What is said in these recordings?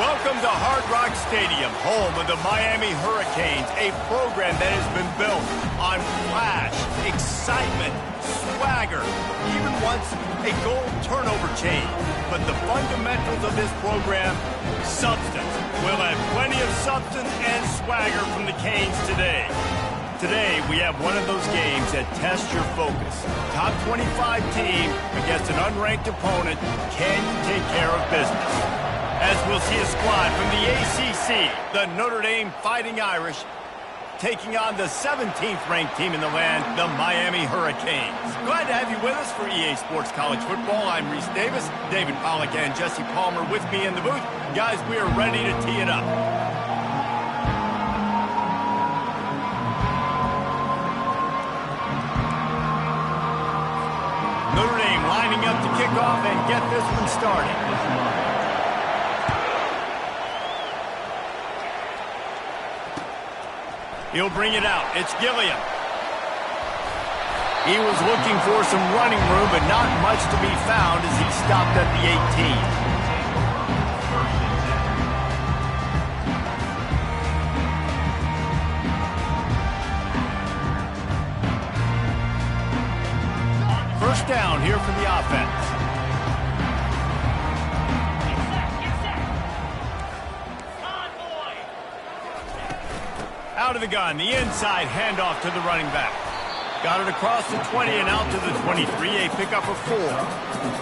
Welcome to Hard Rock Stadium, home of the Miami Hurricanes, a program that has been built on flash, excitement, swagger, even once a goal turnover chain. But the fundamentals of this program, substance. We'll have plenty of substance and swagger from the Canes today. Today, we have one of those games that tests your focus. Top 25 team against an unranked opponent. Can you take care of business? As we'll see a squad from the ACC, the Notre Dame Fighting Irish, taking on the 17th ranked team in the land, the Miami Hurricanes. Glad to have you with us for EA Sports College Football. I'm Reese Davis, David Pollack and Jesse Palmer with me in the booth. Guys, we are ready to tee it up. Notre Dame lining up to kick off and get this one started. He'll bring it out. It's Gilliam. He was looking for some running room, but not much to be found as he stopped at the 18. First down here for the offense. Out of the gun, the inside handoff to the running back. Got it across the 20 and out to the 23, a pickup of 4.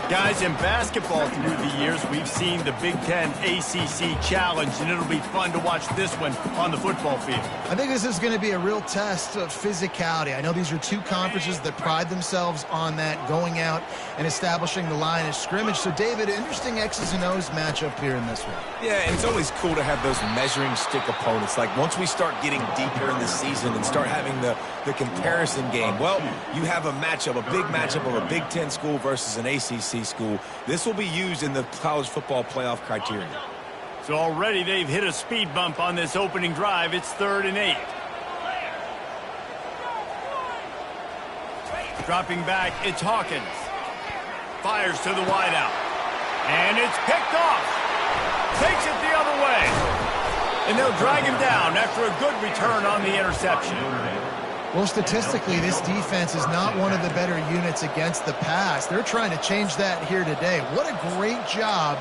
Guys, in basketball through the years, we've seen the Big Ten ACC Challenge, and it'll be fun to watch this one on the football field. I think this is going to be a real test of physicality. I know these are two conferences that pride themselves on that, going out and establishing the line of scrimmage. So, David, interesting X's and O's matchup here in this one. Yeah, and it's always cool to have those measuring stick opponents. Like, once we start getting deeper in the season and start having the comparison game, well, you have a matchup, a big matchup of a Big Ten school versus an ACC school. This will be used in the college football playoff criteria. So already they've hit a speed bump on this opening drive. It's 3rd and 8. Dropping back, it's Hawkins. Fires to the wideout. And it's picked off. Takes it the other way. And they'll drag him down after a good return on the interception. Well, statistically, this defense is not one of the better units against the pass. They're trying to change that here today. What a great job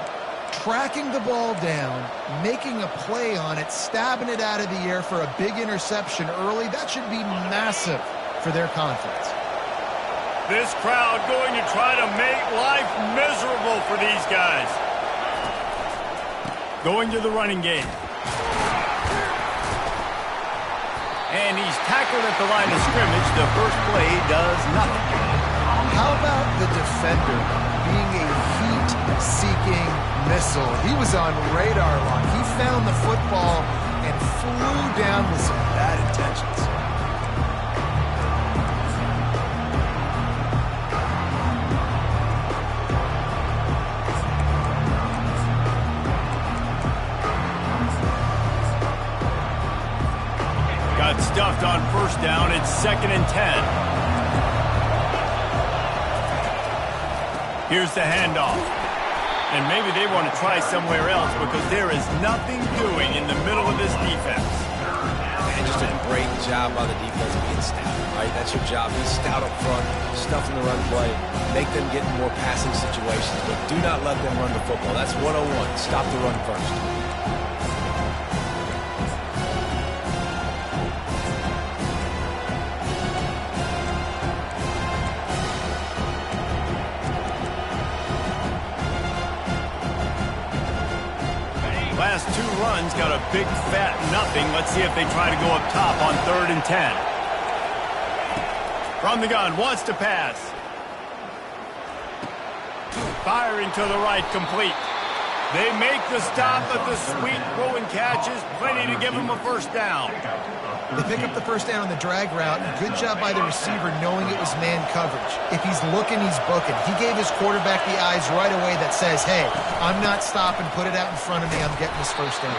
tracking the ball down, making a play on it, stabbing it out of the air for a big interception early. That should be massive for their confidence. This crowd going to try to make life miserable for these guys. Going to the running game. And he's tackled at the line of scrimmage. The first play does nothing. How about the defender being a heat-seeking missile? He was on radar lock. He found the football and flew down with some bad intentions. Stuffed on first down. It's 2nd and 10. Here's the handoff. And maybe they want to try somewhere else because there is nothing doing in the middle of this defense. And just a great job by the defense being stout, right? That's your job. Be stout up front, stuff in the run play, make them get in more passing situations, but do not let them run the football. That's 101. Stop the run first. Last 2 runs got a big fat nothing. Let's see if they try to go up top on 3rd and 10. From the gun, wants to pass. Firing to the right, complete. They make the stop, but the sweet throw and catch is plenty to give them a first down. They pick up the first down on the drag route. Good job by the receiver knowing it was man coverage. If he's looking, he's booking. He gave his quarterback the eyes right away that says, hey, I'm not stopping. Put it out in front of me. I'm getting this first down.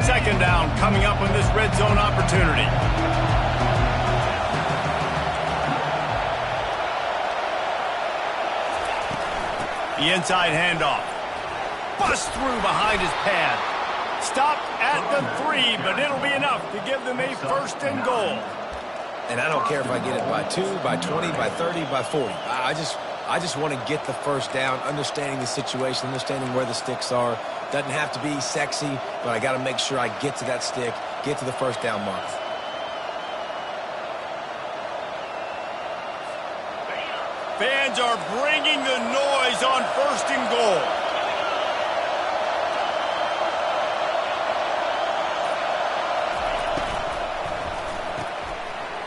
Second down coming up on this red zone opportunity. The inside handoff. Bust through behind his pad. Stopped at the 3, but it'll be enough to give them a first and goal. And I don't care if I get it by 2, by 20, by 30, by 40. I just want to get the first down, understanding the situation, understanding where the sticks are. Doesn't have to be sexy, but I got to make sure I get to that stick, get to the first down mark. Fans are bringing the noise on first and goal.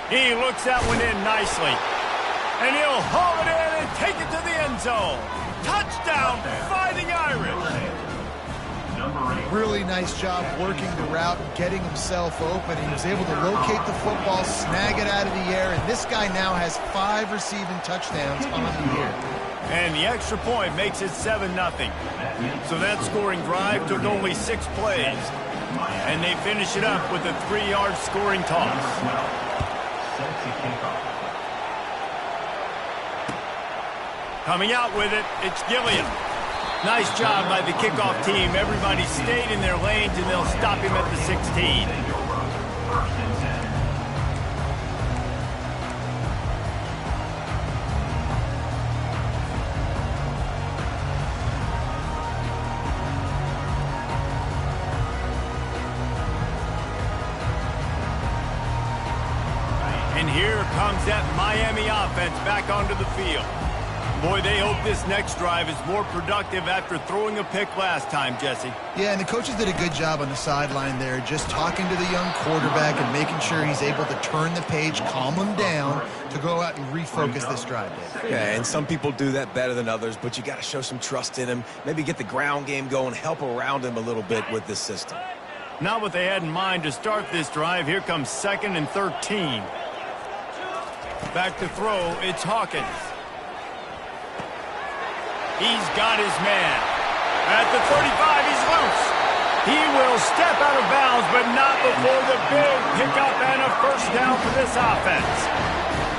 He looks that one in nicely. And he'll haul it in and take it to the end zone. Touchdown, Fighting Irish. Really nice job working the route and getting himself open. He was able to locate the football, snag it out of the air, and this guy now has 5 receiving touchdowns on the year. And the extra point makes it 7-0. So that scoring drive took only 6 plays. And they finish it up with a 3-yard scoring toss. Coming out with it, it's Gilliam. Nice job by the kickoff team. Everybody stayed in their lanes, and they'll stop him at the 16. And here comes that Miami offense back onto the field. Boy, they hope this next drive is more productive after throwing a pick last time, Jesse. Yeah, and the coaches did a good job on the sideline there, just talking to the young quarterback and making sure he's able to turn the page, calm him down to go out and refocus this drive, Dave. Yeah, and some people do that better than others, but you got to show some trust in him. Maybe get the ground game going, help around him a little bit with this system. Not what they had in mind to start this drive. Here comes 2nd and 13. Back to throw, it's Hawkins. He's got his man. At the 35, he's loose. He will step out of bounds, but not before the big pickup and a first down for this offense.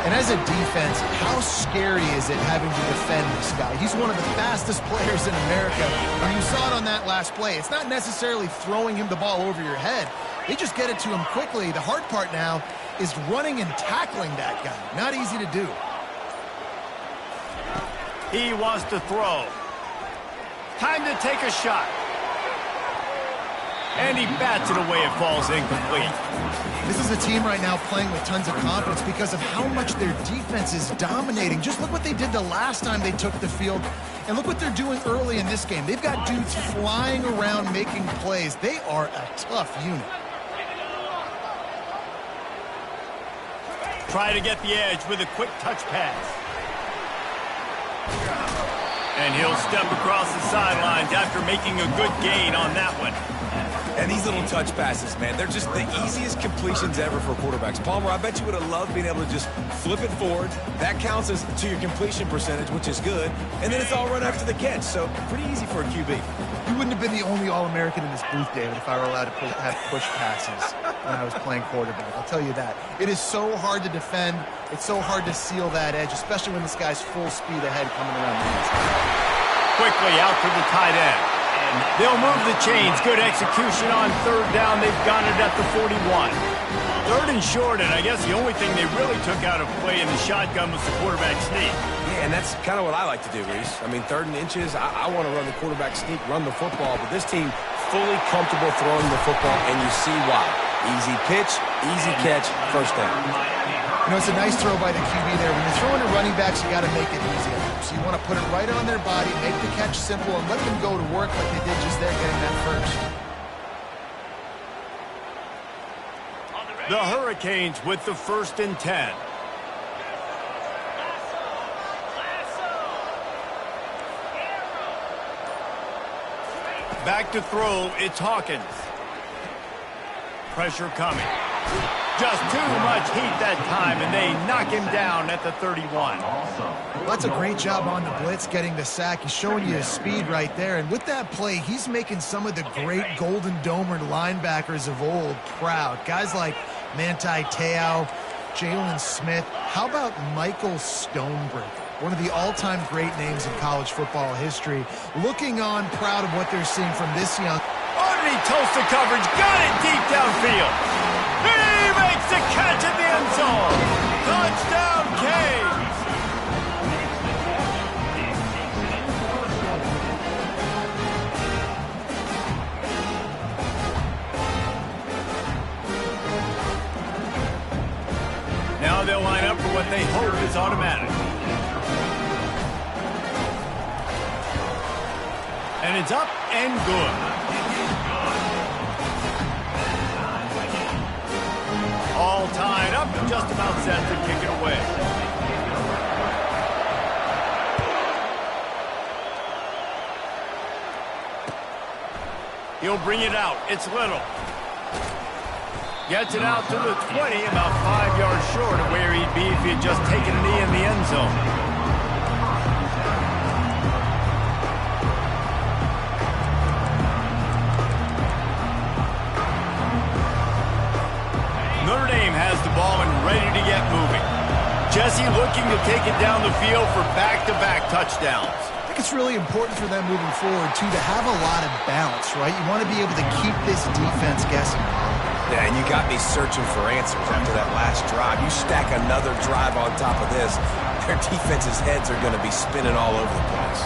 And as a defense, how scary is it having to defend this guy? He's one of the fastest players in America. And you saw it on that last play. It's not necessarily throwing him the ball over your head. They just get it to him quickly. The hard part now is running and tackling that guy. Not easy to do. He wants to throw. Time to take a shot. And he bats it away. It falls incomplete. This is a team right now playing with tons of confidence because of how much their defense is dominating. Just look what they did the last time they took the field. And look what they're doing early in this game. They've got dudes flying around making plays. They are a tough unit. Try to get the edge with a quick touch pass. And he'll step across the sidelines after making a good gain on that one. And these little touch passes, man, they're just the easiest completions ever for quarterbacks. Palmer, I bet you would have loved being able to just flip it forward. That counts as to your completion percentage, which is good. And then it's all run after the catch, so pretty easy for a QB. You wouldn't have been the only All-American in this booth, David, if I were allowed to have push passes when I was playing quarterback. I'll tell you that. It is so hard to defend. It's so hard to seal that edge, especially when this guy's full speed ahead coming around the inside. Quickly out to the tight end. They'll move the chains. Good execution on 3rd down. They've got it at the 41. 3rd and short, and I guess the only thing they really took out of play in the shotgun was the quarterback sneak. Yeah, and that's kind of what I like to do, Reese. I mean, 3rd and inches, I want to run the quarterback sneak, run the football, but this team fully comfortable throwing the football, and you see why. Easy pitch, easy catch, first down. You know, it's a nice throw by the QB there. When you're throwing to running backs, you got to make it easy. So you want to put it right on their body, make the catch simple, and let them go to work like they did just there getting that first. The Hurricanes with the 1st and 10. Back to throw, it's Hawkins. Pressure coming. Just too much heat that time, and they knock him down at the 31. That's a great job on the blitz getting the sack. He's showing you his speed right there. And with that play, he's making some of the great Golden Domer linebackers of old proud. Guys like Manti Te'o, Jalen Smith. How about Michael Stonebreaker? One of the all-time great names in college football history. Looking on, proud of what they're seeing from this young. Underneath toasted coverage, got it deep downfield. He makes the catch at the end zone. Touchdown, Cade. Now they'll line up for what they hope is automatic. And it's up and good. All tied up, just about set to kick it away. He'll bring it out. It's Little. Gets it out to the 20, about 5 yards short of where he'd be if he had just taken a knee in the end zone. Notre Dame has the ball and ready to get moving. Jesse looking to take it down the field for back-to-back touchdowns. I think it's really important for them moving forward, too, to have a lot of balance, right? You want to be able to keep this defense guessing. Yeah, and you got me searching for answers after that last drive. You stack another drive on top of this, their defense's heads are going to be spinning all over the place.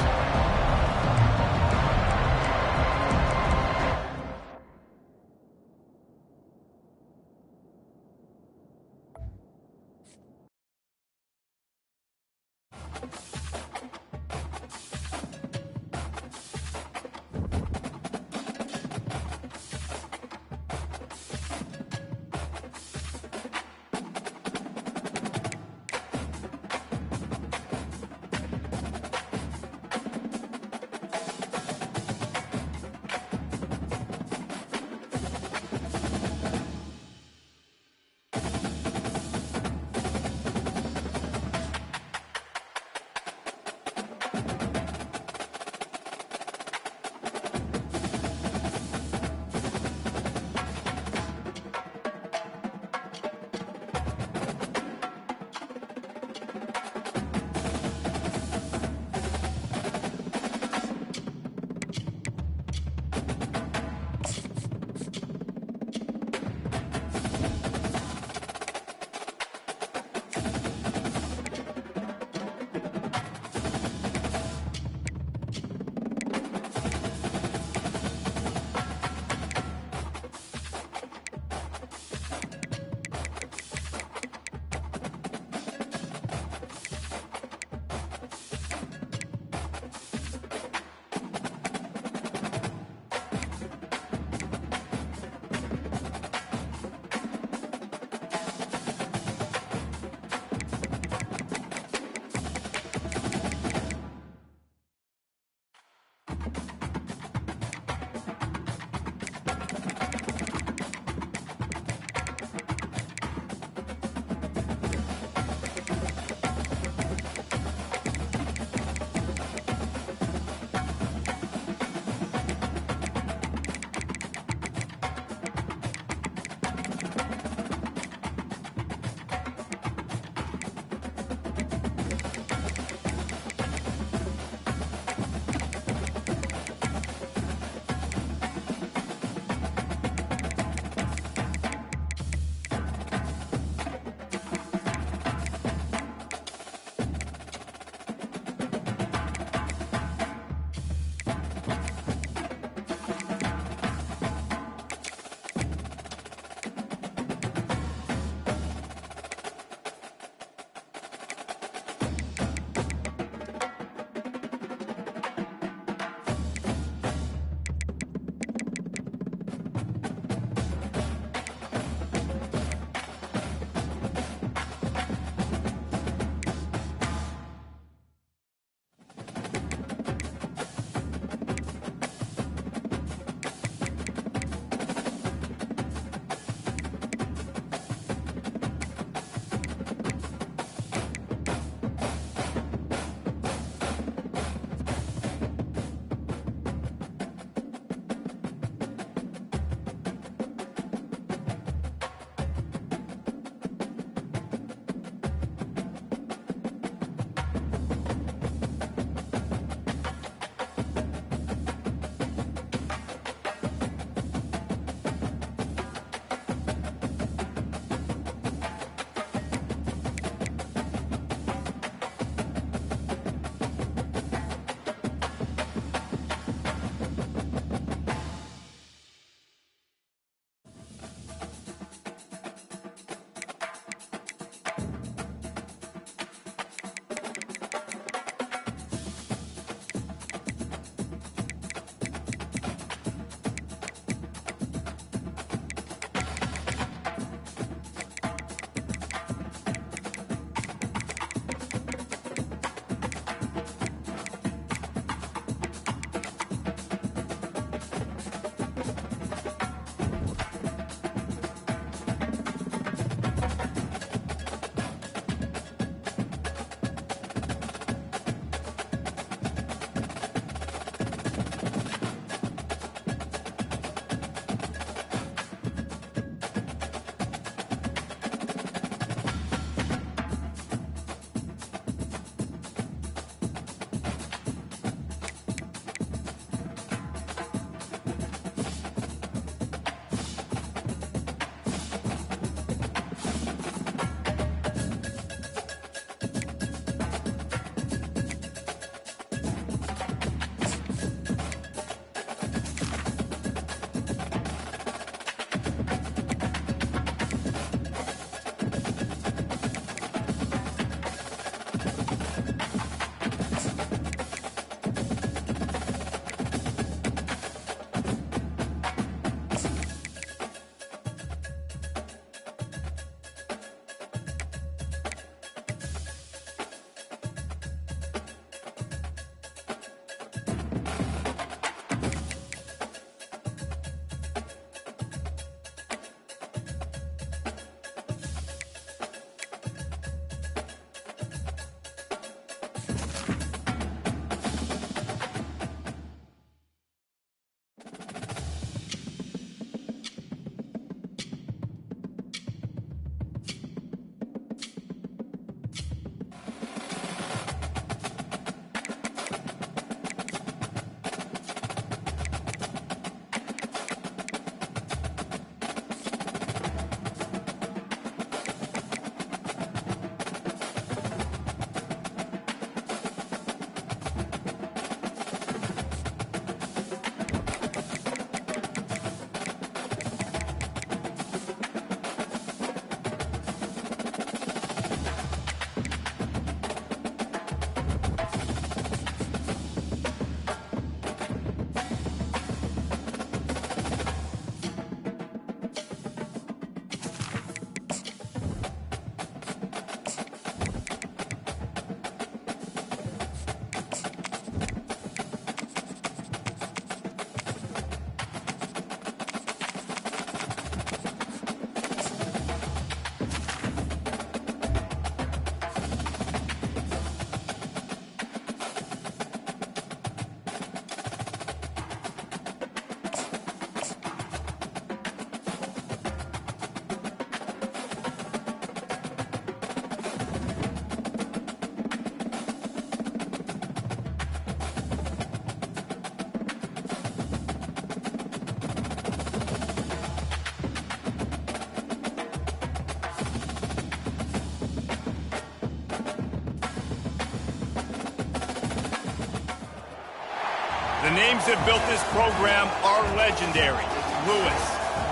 The names that built this program are legendary. Lewis,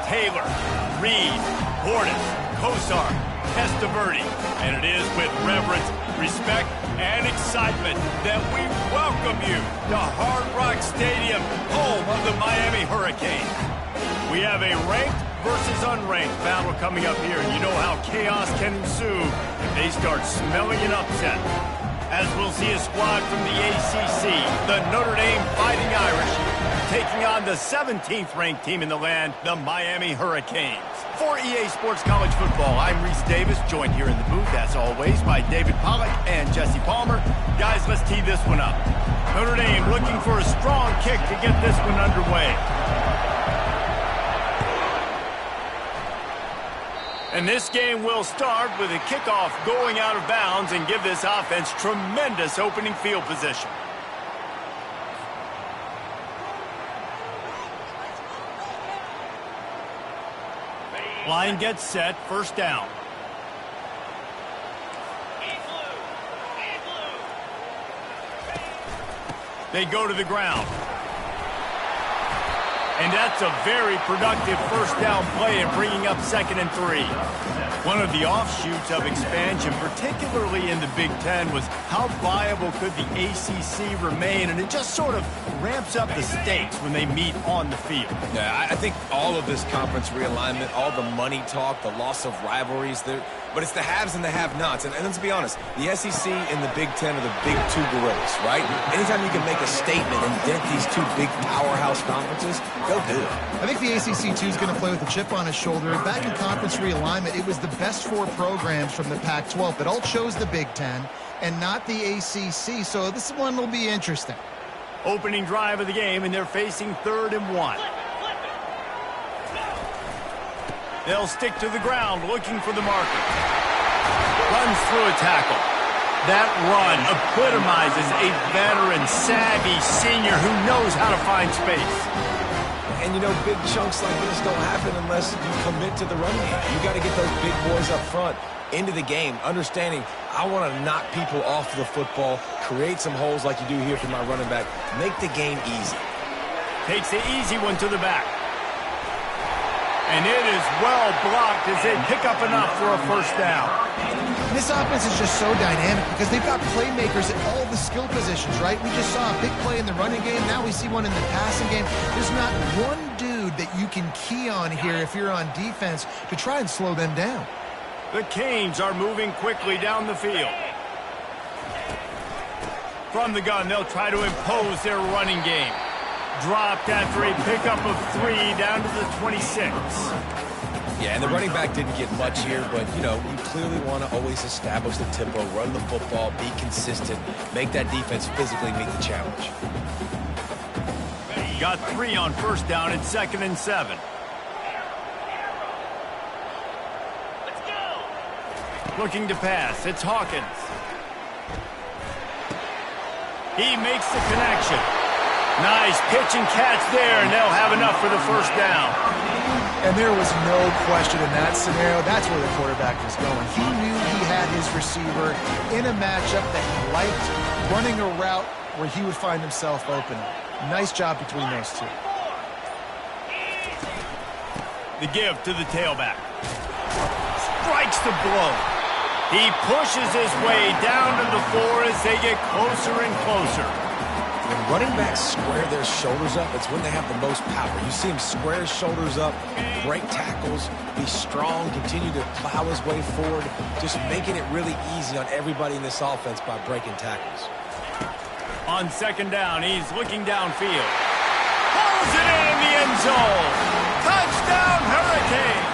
Taylor, Reed, Portis, Kosar, Testaverde. And it is with reverence, respect, and excitement that we welcome you to Hard Rock Stadium, home of the Miami Hurricanes. We have a ranked versus unranked battle coming up here, and you know how chaos can ensue if they start smelling an upset. As we'll see a squad from the ACC, the Notre Dame Fighting Irish, taking on the 17th ranked team in the land, the Miami Hurricanes. For EA Sports College Football, I'm Reese Davis, joined here in the booth, as always, by David Pollack and Jesse Palmer. Guys, let's tee this one up. Notre Dame looking for a strong kick to get this one underway. And this game will start with a kickoff going out of bounds and give this offense tremendous opening field position. Line gets set, first down. They go to the ground. And that's a very productive first down play in bringing up 2nd and 3. One of the offshoots of expansion, particularly in the Big Ten, was how viable could the ACC remain, and it just sort of ramps up the stakes when they meet on the field. Yeah, I think all of this conference realignment, all the money talk, the loss of rivalries, but it's the haves and the have-nots. And let's be honest, the SEC and the Big Ten are the big two gorillas, right? Anytime you can make a statement and dent these two big powerhouse conferences, they'll do it. I think the ACC, too, is going to play with a chip on his shoulder. Back in conference realignment, it was the best 4 programs from the Pac-12 that all chose the Big Ten and not the ACC, so this one will be interesting. Opening drive of the game, and they're facing 3rd and 1. They'll stick to the ground, looking for the marker. Runs through a tackle. That run epitomizes a veteran, savvy senior who knows how to find space. And, you know, big chunks like this don't happen unless you commit to the running game. You got to get those big boys up front into the game, understanding I want to knock people off the football, create some holes like you do here for my running back, make the game easy. Takes the easy one to the back. And it is well blocked as they pick up enough for a first down. This offense is just so dynamic because they've got playmakers at all the skill positions, right? We just saw a big play in the running game. Now we see one in the passing game. There's not one dude that you can key on here if you're on defense to try and slow them down. The Canes are moving quickly down the field. From the gun, they'll try to impose their running game. Dropped after a pickup of 3 down to the 26. Yeah, and the running back didn't get much here, but, you know, you clearly want to always establish the tempo, run the football, be consistent, make that defense physically meet the challenge. Got 3 on first down and 2nd and 7. Let's go. Looking to pass, it's Hawkins. He makes the connection. Nice pitch and catch there, and they'll have enough for the first down. And there was no question in that scenario. That's where the quarterback was going. He knew he had his receiver in a matchup that he liked, running a route where he would find himself open. Nice job between those two. The give to the tailback. Strikes the blow. He pushes his way down to the floor as they get closer and closer. When running backs square their shoulders up, it's when they have the most power. You see him square his shoulders up, break tackles, be strong, continue to plow his way forward, just making it really easy on everybody in this offense by breaking tackles. On 2nd down, he's looking downfield. Pulls it in the end zone. Touchdown, Hurricanes!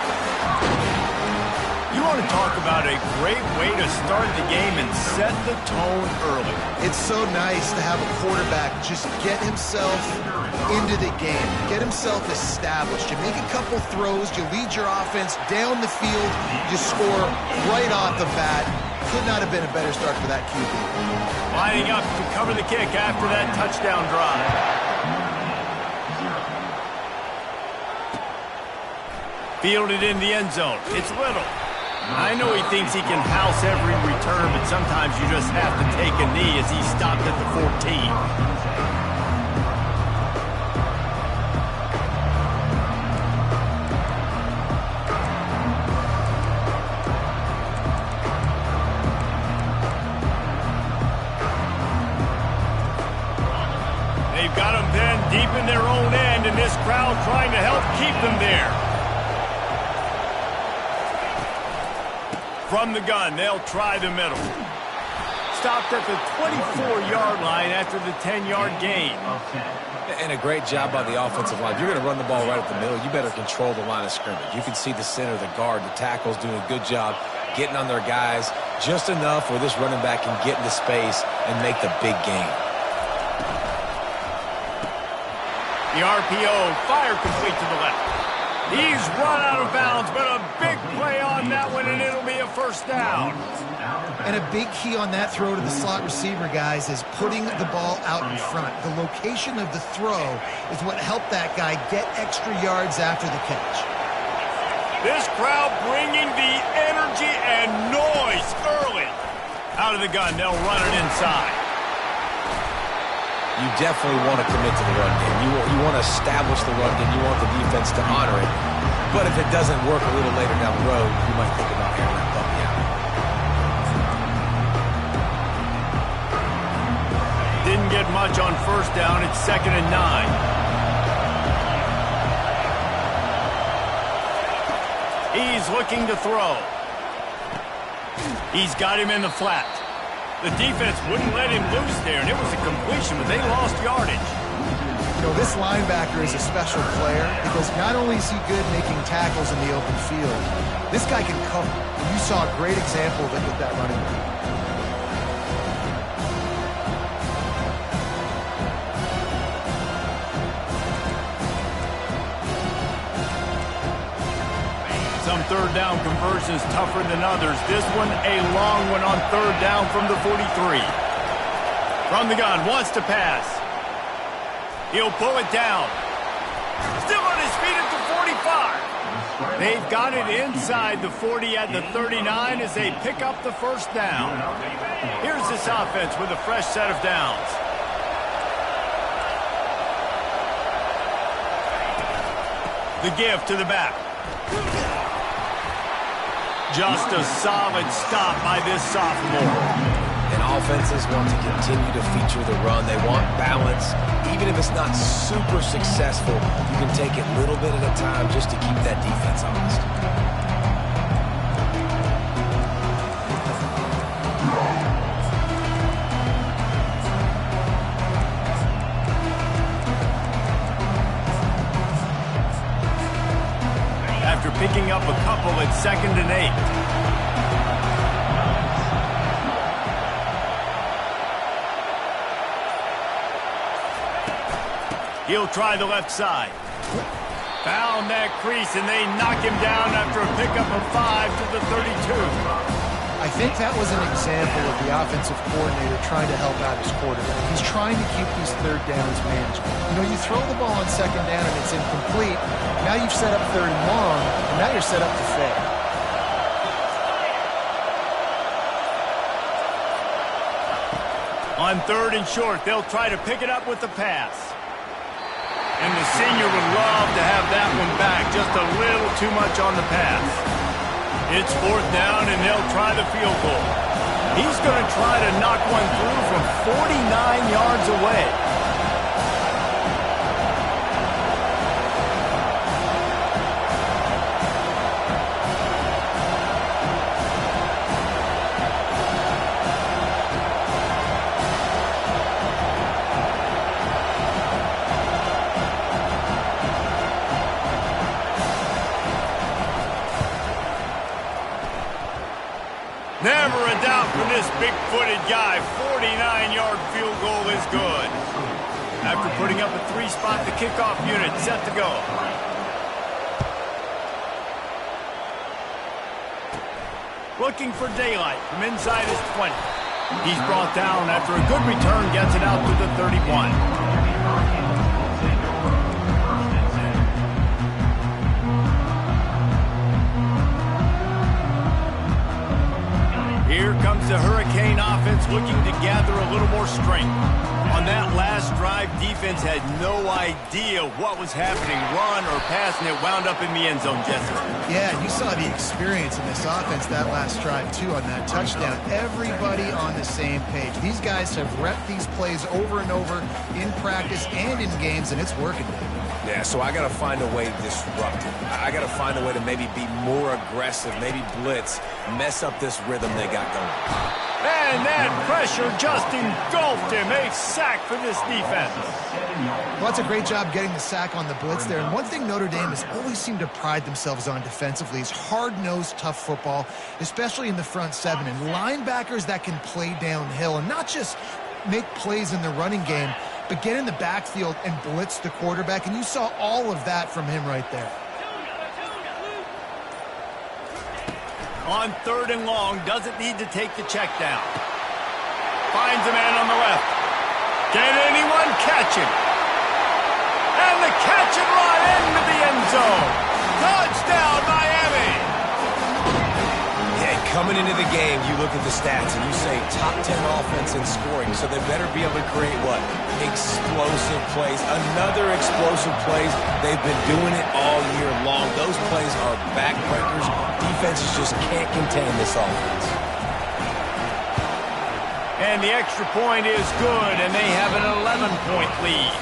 You want to talk about a great way to start the game and set the tone early. It's so nice to have a quarterback just get himself into the game, get himself established. You make a couple throws, you lead your offense down the field, you score right off the bat. Could not have been a better start for that QB. Lining up to cover the kick after that touchdown drive. Fielded in the end zone. It's Little. I know he thinks he can house every return, but sometimes you just have to take a knee as he stopped at the 14. They've got them then deep in their own end, and this crowd trying to help keep them there. From the gun, they'll try the middle. Stopped at the 24-yard line after the 10-yard gain. And a great job by the offensive line. If you're going to run the ball right at the middle, you better control the line of scrimmage. You can see the center, the guard, the tackles doing a good job getting on their guys just enough where this running back can get into space and make the big gain. The RPO, fire complete to the left. He's run out of bounds, but a big play on that one, and it'll be a first down. And a big key on that throw to the slot receiver, guys, is putting the ball out in front. The location of the throw is what helped that guy get extra yards after the catch. This crowd bringing the energy and noise early. Out of the gun, they'll run it inside. You definitely want to commit to the run game. You want to establish the run game. You want the defense to honor it. But if it doesn't work a little later down the road, you might think about airing that puppy out. Didn't get much on first down. It's 2nd and 9. He's looking to throw. He's got him in the flat. The defense wouldn't let him loose there, and it was a completion, but they lost yardage. You know, this linebacker is a special player because not only is he good making tackles in the open field, this guy can cover. You saw a great example of it with that running back. Some third down conversions tougher than others. This one a long one on third down from the 43. From the gun, wants to pass. He'll pull it down. Still on his feet at the 45. They've got it inside the 40 at the 39 as they pick up the first down. Here's this offense with a fresh set of downs. The give to the back. Just a solid stop by this sophomore. And offenses want to continue to feature the run. They want balance. Even if it's not super successful, you can take it a little bit at a time just to keep that defense honest. After picking up a couple at 2nd and 8. He'll try the left side. Found that crease, and they knock him down after a pickup of 5 to the 32. I think that was an example of the offensive coordinator trying to help out his quarterback. He's trying to keep these third downs manageable. You know, you throw the ball on 2nd down and it's incomplete. Now you've set up 3rd and long, and now you're set up to fail. On 3rd and short, they'll try to pick it up with the pass. And the senior would love to have that one back. Just a little too much on the pass. It's 4th down, and they'll try the field goal. He's going to try to knock one through from 49 yards away. Never a doubt for this big-footed guy. 49-yard field goal is good. After putting up a 3-spot, the kickoff unit set to go. Looking for daylight from inside his 20. He's brought down after a good return, gets it out to the 31. Here comes the Hurricane offense looking to gather a little more strength. On that last drive, drive, defense had no idea what was happening. Run or pass, and it wound up in the end zone, Jesse. Yeah, you saw the experience in this offense that last drive, too, on that touchdown. Everybody on the same page. These guys have repped these plays over and over in practice and in games, and it's working. Yeah, so I got to find a way to disrupt it. I got to find a way to maybe be more aggressive, maybe blitz, mess up this rhythm they got going. And that pressure just engulfed him. A sack for this defense. Well, that's a great job getting the sack on the blitz there. And one thing Notre Dame has always seemed to pride themselves on defensively is hard-nosed, tough football, especially in the front seven. And linebackers that can play downhill and not just make plays in the running game, but get in the backfield and blitz the quarterback. And you saw all of that from him right there. On 3rd and long, doesn't need to take the check down. Finds a man on the left. Can anyone catch him? And the catch and run into the end zone. Touchdown, Miami! Yeah, coming into the game, you look at the stats and you say top 10 offense in scoring, so they better be able to create what? Explosive plays. Another explosive plays. They've been doing it all year long. Those plays are backbreakers. Defenses just can't contain this offense. And the extra point is good, and they have an 11-point lead.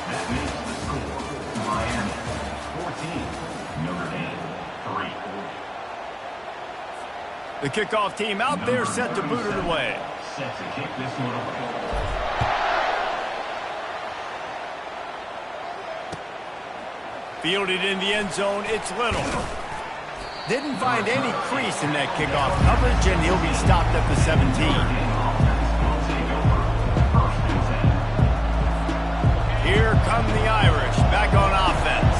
That makes the score Miami 14, Notre Dame 3. The kickoff team out there set to boot it away. Set to kick this one away. Fielded in the end zone, it's Little. Didn't find any crease in that kickoff coverage, and he'll be stopped at the 17. Here come the Irish, back on offense.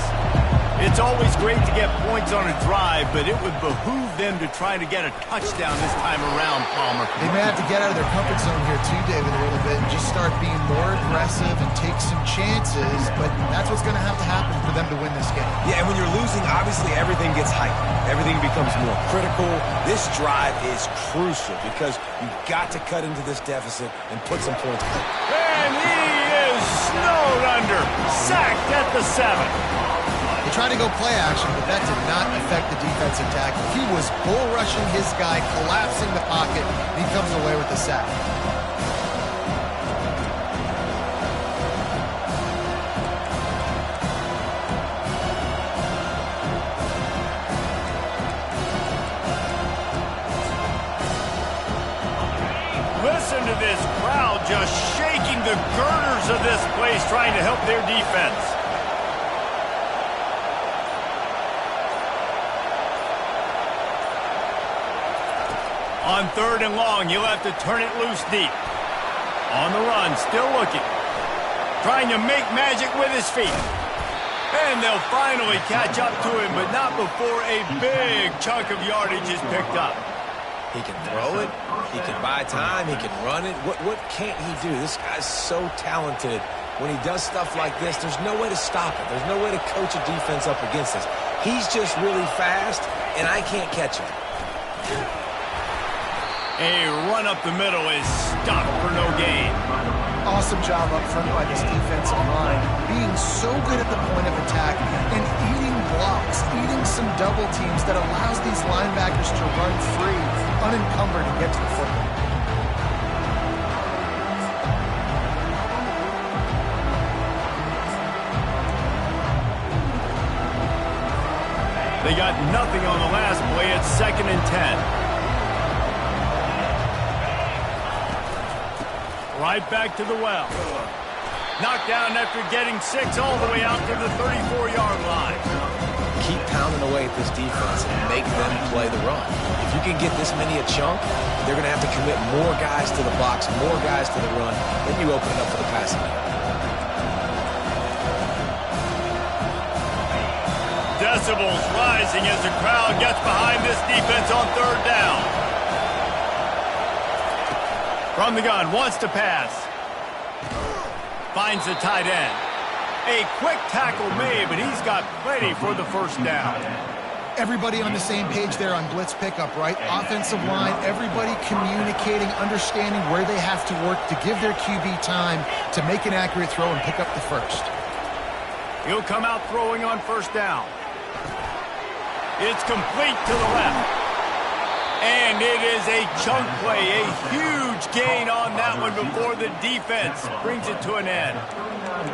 It's always great to get points on a drive, but it would behoove them to try to get a touchdown this time around, Palmer. They may have to get out of their comfort zone here too, David, a little bit and just start being more aggressive and take some chances, but that's what's going to happen for them to win this game. Yeah, and when you're losing, obviously everything gets hyped. Everything becomes more critical. This drive is crucial because you've got to cut into this deficit and put some points on. And he is snowed under, sacked at the 7. They tried to go play action, but that did not affect the defensive tackle. He was bull rushing his guy, collapsing the pocket, and he comes away with the sack. Listen to this crowd just shaking the girders of this place, trying to help their defense. On 3rd and long, he'll have to turn it loose deep. On the run, still looking. Trying to make magic with his feet. And they'll finally catch up to him, but not before a big chunk of yardage is picked up. He can throw it. He can buy time. He can run it. What can't he do? This guy's so talented. When he does stuff like this, there's no way to stop it. There's no way to coach a defense up against this. He's just really fast, and I can't catch him. A run up the middle is stopped for no gain. Awesome job up front by this defensive line, being so good at the point of attack and eating blocks, eating some double teams that allows these linebackers to run free, unencumbered, and get to the football. They got nothing on the last play. It's 2nd and 10. Right back to the well. Knocked down after getting 6 all the way out to the 34-yard line. Keep pounding away at this defense and make them play the run. If you can get this many a chunk, they're going to have to commit more guys to the box, more guys to the run. Then you open it up for the passing game. Decibels rising as the crowd gets behind this defense on 3rd down. From the gun, wants to pass. Finds the tight end. A quick tackle made, but he's got plenty for the 1st down. Everybody on the same page there on blitz pickup, right? Offensive line, everybody communicating, understanding where they have to work to give their QB time to make an accurate throw and pick up the first. He'll come out throwing on first down. It's complete to the left. And it is a chunk play, a huge gain on that one before the defense brings it to an end.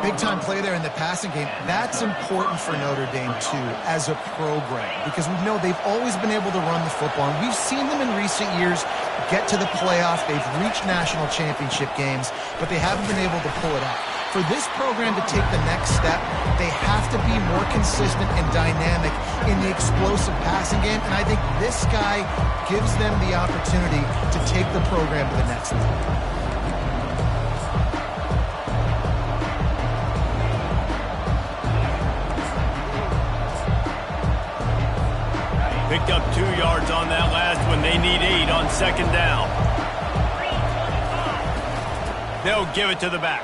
Big-time play there in the passing game. That's important for Notre Dame, too, as a program, because we know they've always been able to run the football. And we've seen them in recent years get to the playoff. They've reached national championship games, but they haven't been able to pull it off. For this program to take the next step, they have to be more consistent and dynamic in the explosive passing game, and I think this guy gives them the opportunity to take the program to the next level. Picked up 2 yards on that last one. They need 8 on second down. They'll give it to the back.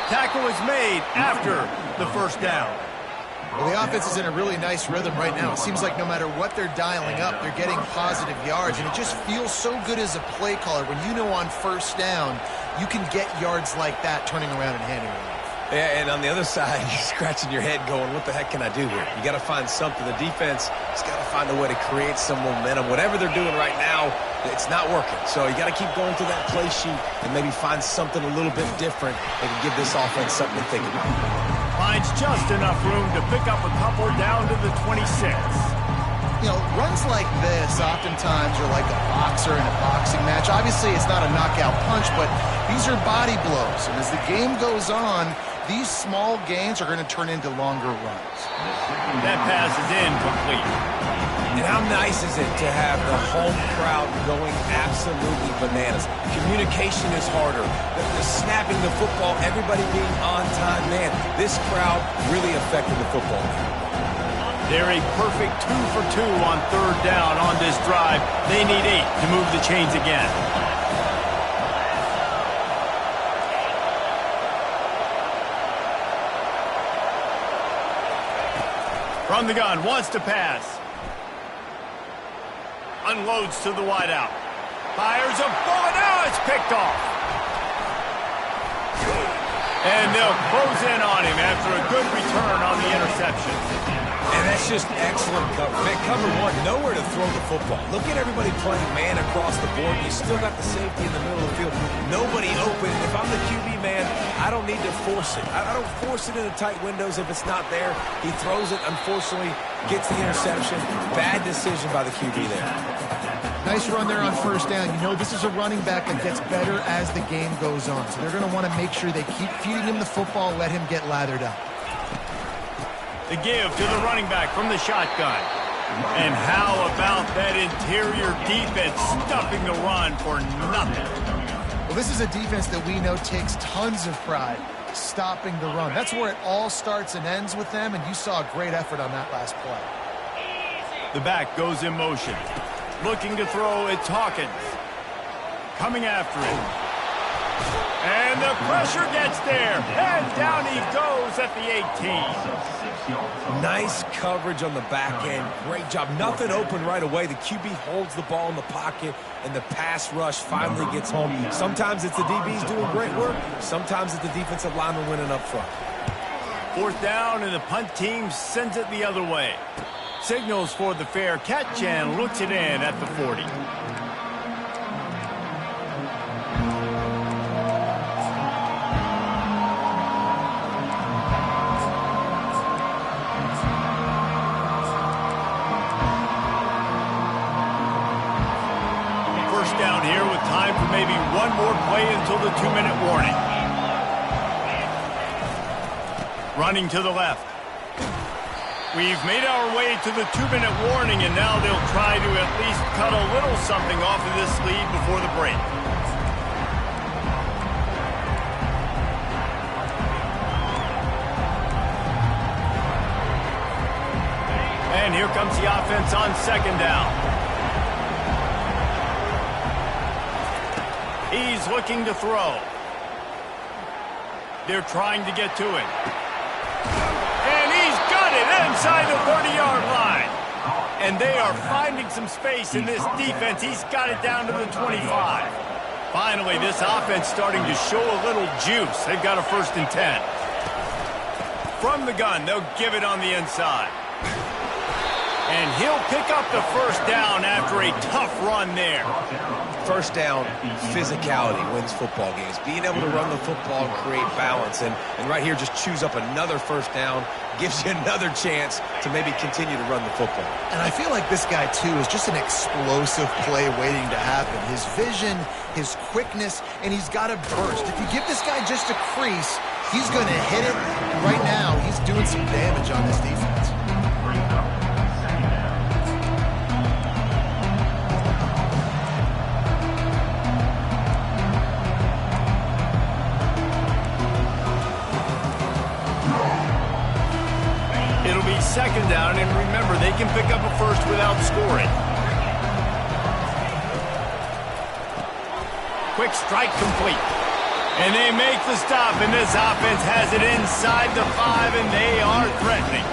Tackle is made after the first down. Well, the offense is in a really nice rhythm right now. It seems like no matter what they're dialing up, they're getting positive yards, and it just feels so good as a play caller when you know on first down you can get yards like that turning around and handing it off. Yeah, and on the other side, you're scratching your head going, what the heck can I do here? You got to find something. The defense has got to find a way to create some momentum. Whatever they're doing right now, it's not working. So you got to keep going through that play sheet and maybe find something a little bit different that can give this offense something to think about. Finds just enough room to pick up a couple down to the 26. You know, runs like this oftentimes are like a boxer in a boxing match. Obviously, it's not a knockout punch, but these are body blows. And as the game goes on, these small gains are going to turn into longer runs. That pass is incomplete. And how nice is it to have the home crowd going absolutely bananas? Communication is harder. The snapping the football, everybody being on time. Man, this crowd really affected the football. They're a perfect 2 for 2 on third down on this drive. They need 8 to move the chains again. From the gun, wants to pass. Unloads to the wideout. Fires a bullet. Now it's picked off. And they'll close in on him after a good return on the interception. And that's just excellent cover. Man, cover one, nowhere to throw the football. Look at everybody playing man across the board. You still got the safety in the middle of the field. Nobody open. If I'm the QB man, I don't need to force it. I don't force it into tight windows if it's not there. He throws it, unfortunately, gets the interception. Bad decision by the QB there. Nice run there on first down. You know, this is a running back that gets better as the game goes on. So they're going to want to make sure they keep feeding him the football, let him get lathered up. The give to the running back from the shotgun. And how about that interior defense stuffing the run for nothing? Well, this is a defense that we know takes tons of pride stopping the run. That's where it all starts and ends with them, and you saw a great effort on that last play. The back goes in motion. Looking to throw, it's Hawkins. Coming after it. And the pressure gets there. And down he goes at the 18. Nice coverage on the back end. Great job. Nothing open right away. The QB holds the ball in the pocket, and the pass rush finally gets home. Sometimes it's the DBs doing great work. Sometimes it's the defensive lineman winning up front. Fourth down, and the punt team sends it the other way. Signals for the fair catch and looks it in at the 40. First down here with time for maybe one more play until the 2-minute warning. Running to the left. We've made our way to the 2-minute warning, and now they'll try to at least cut a little something off of this lead before the break. And here comes the offense on second down. He's looking to throw. They're trying to get to it. And he's got it inside the 30-yard line. And they are finding some space in this defense. He's got it down to the 25. Finally, this offense starting to show a little juice. They've got a 1st and 10. From the gun, they'll give it on the inside. And he'll pick up the 1st down after a tough run there. 1st down, physicality wins football games. Being able to run the football and create balance. And right here, just choose up another 1st down. Gives you another chance to maybe continue to run the football. And I feel like this guy, too, is just an explosive play waiting to happen. His vision, his quickness, and he's got a burst. If you give this guy just a crease, he's going to hit it. And right now, he's doing some damage on this defense. It'll be 2nd down, and remember, they can pick up a 1st without scoring. Quick strike complete. And they make the stop, and this offense has it inside the 5, and they are threatening.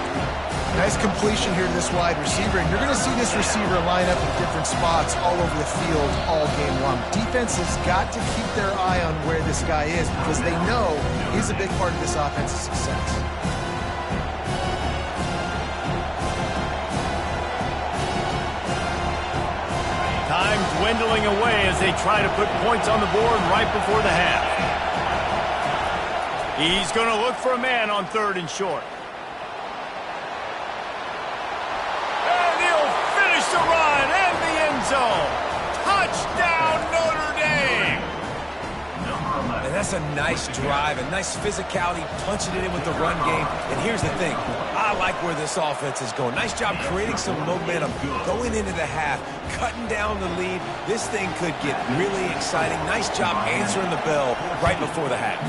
Nice completion here to this wide receiver, and you're going to see this receiver line up in different spots all over the field all game long. Defense has got to keep their eye on where this guy is because they know he's a big part of this offense's success. Time dwindling away as they try to put points on the board right before the half. He's going to look for a man on 3rd and short. And he'll finish the run and the end zone. Touchdown, Notre Dame! And that's a nice drive, a nice physicality, punching it in with the run game. And here's the thing. I like where this offense is going. Nice job creating some momentum, going into the half, cutting down the lead. This thing could get really exciting. Nice job answering the bell right before the half.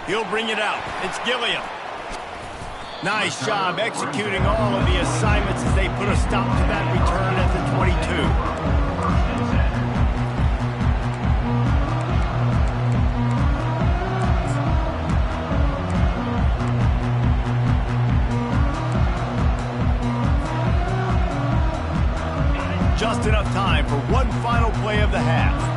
He'll bring it out. It's Gilliam. Nice job executing all of the assignments as they put a stop to that return at the 22. Just enough time for one final play of the half.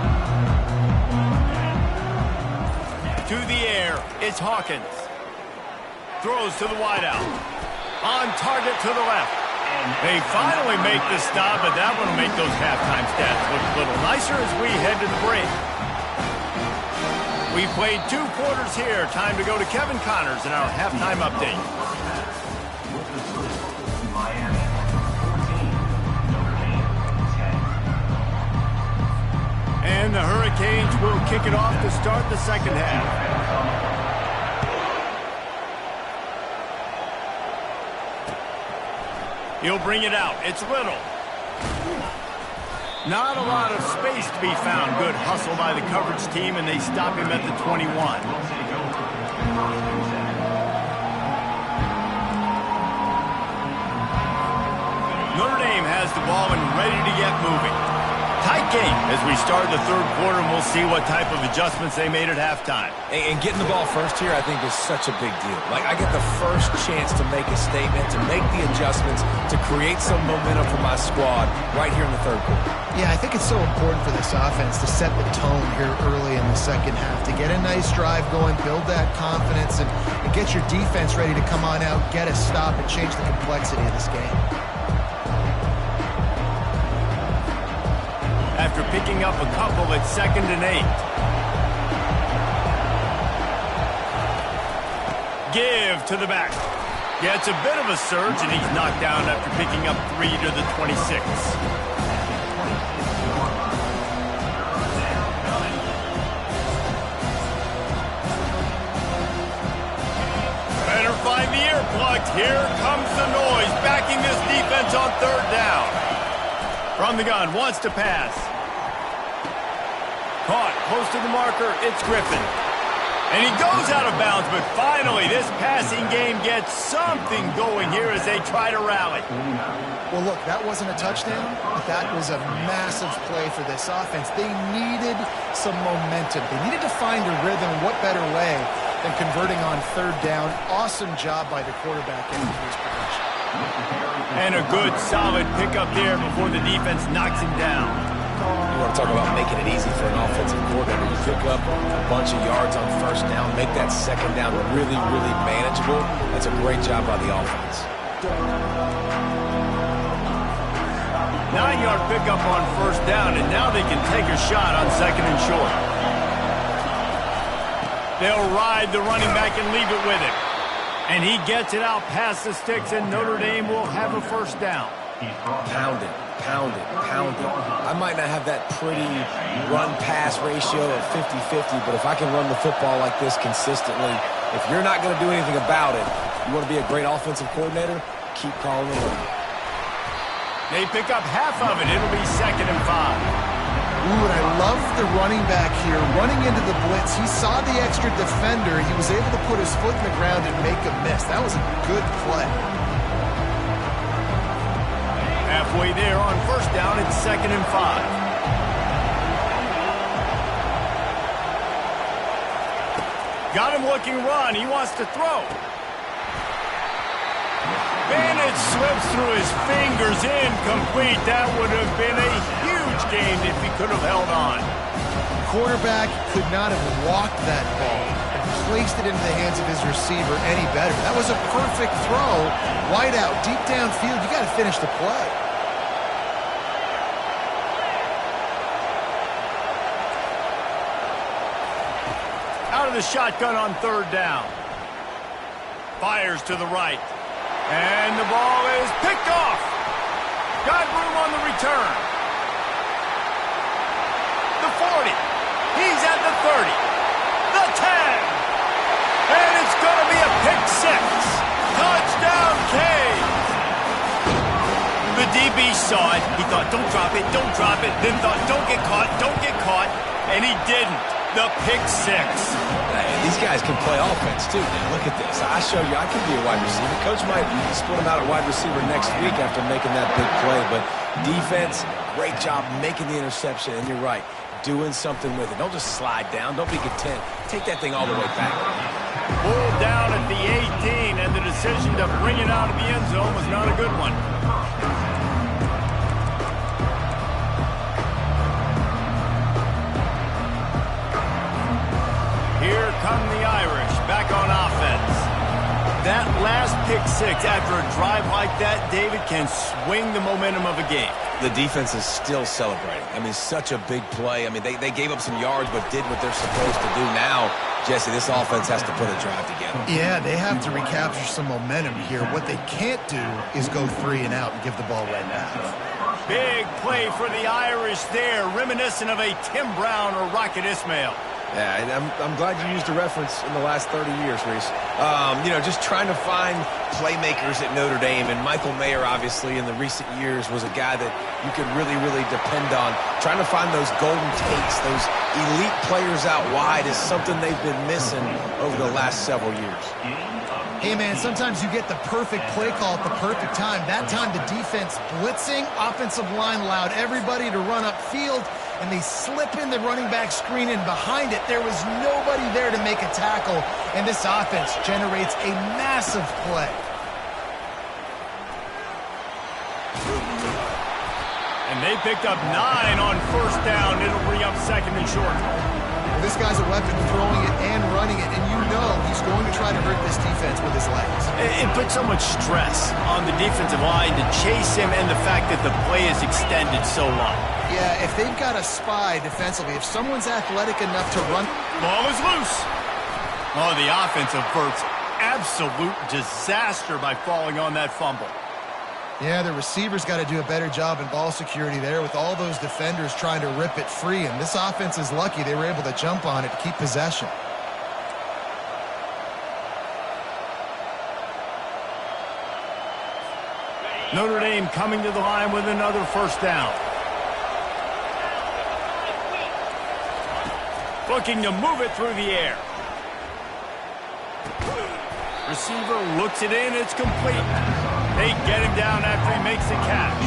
To the air, it's Hawkins. Throws to the wideout. On target to the left. They finally make the stop, but that one will make those halftime stats look a little nicer as we head to the break. We played 2 quarters here. Time to go to Kevin Connors in our halftime update. And the Hurricanes will kick it off to start the 2nd half. He'll bring it out. It's Little. Not a lot of space to be found. Good hustle by the coverage team, and they stop him at the 21. Notre Dame has the ball and ready to get moving. Tight game as we start the 3rd quarter, and we'll see what type of adjustments they made at halftime. And getting the ball first here, I think, is such a big deal. Like, I get the first chance to make a statement, to make the adjustments, to create some momentum for my squad right here in the 3rd quarter. Yeah, I think it's so important for this offense to set the tone here early in the 2nd half, to get a nice drive going, build that confidence, and get your defense ready to come on out, get a stop, and change the complexity of this game. After picking up a couple at 2nd and 8. Give to the back. Gets a bit of a surge, and he's knocked down after picking up 3 to the 26. Better find the earplugs. Here comes the noise, backing this defense on 3rd down. From the gun, wants to pass. Caught, close to the marker, it's Griffin. And he goes out of bounds, but finally this passing game gets something going here as they try to rally. Well, look, that wasn't a touchdown, but that was a massive play for this offense. They needed some momentum. They needed to find a rhythm, and what better way than converting on third down. Awesome job by the quarterback in his position. And a good, solid pickup there before the defense knocks him down. You want to talk about making it easy for an offensive coordinator. You pick up a bunch of yards on first down, make that second down really, really manageable. That's a great job by the offense. 9-yard pickup on first down, and now they can take a shot on second and short. They'll ride the running back and leave it with him. And he gets it out past the sticks, and Notre Dame will have a first down. Pound it, pound it, pound it. I might not have that pretty run-pass ratio of 50-50, but if I can run the football like this consistently, if you're not going to do anything about it, you want to be a great offensive coordinator, keep calling the run. They pick up half of it. It'll be 2nd and 5. Ooh, and I love the running back here. Running into the blitz, he saw the extra defender. He was able to put his foot in the ground and make a miss. That was a good play. Halfway there on first down, it's 2nd and 5. Got him looking run. He wants to throw. And it slips through his fingers, incomplete. That would have been a huge gain if he could have held on. Quarterback could not have walked that ball and placed it into the hands of his receiver any better. That was a perfect throw. Wide out, deep downfield. You got to finish the play. Out of the shotgun on third down. Fires to the right. And the ball is picked off. Got room on the return. The 40. He's at the 30. The 10. And it's going to be a pick six. Touchdown, Canes. The DB saw it. He thought, don't drop it, don't drop it. Then thought, don't get caught, don't get caught. And he didn't. The pick six. Hey, these guys can play offense, too, man. Look at this. I showed you I can be a wide receiver. Coach might split him out at wide receiver next week after making that big play. But defense, great job making the interception. And you're right, doing something with it. Don't just slide down. Don't be content. Take that thing all the way back. Pulled down at the 18, and the decision to bring it out of the end zone was not a good one. Here come the Irish, back on offense. That last pick six after a drive like that, David, can swing the momentum of a game. The defense is still celebrating. I mean, such a big play. I mean, they gave up some yards but did what they're supposed to do. Now, Jesse, this offense has to put a drive together. Yeah, they have to recapture some momentum here. What they can't do is go 3 and out and give the ball right back. Big play for the Irish there, reminiscent of a Tim Brown or Rocket Ismail. Yeah, and I'm glad you used a reference in the last 30 years, Reese. You know, just trying to find playmakers at Notre Dame, and Michael Mayer, obviously, in the recent years, was a guy that you could really, really depend on. Trying to find those golden takes, those elite players out wide is something they've been missing over the last several years. Hey, man, sometimes you get the perfect play call at the perfect time. That time the defense blitzing, offensive line allowed everybody to run upfield, and they slip in the running back screen, and behind it, there was nobody there to make a tackle, and this offense generates a massive play. And they picked up 9 on first down. It'll bring up 2nd and short. Well, this guy's a weapon, throwing it and running it, and you know he's going to try to hurt this defense with his legs. It puts so much stress on the defensive line to chase him, and the fact that the play is extended so long. Yeah, if they've got a spy defensively, if someone's athletic enough to run... Ball is loose. Oh, the offense averts absolute disaster by falling on that fumble. Yeah, the receivers got to do a better job in ball security there with all those defenders trying to rip it free, and this offense is lucky they were able to jump on it to keep possession. Notre Dame coming to the line with another first down. Looking to move it through the air. Receiver looks it in, it's complete. They get him down after he makes the catch.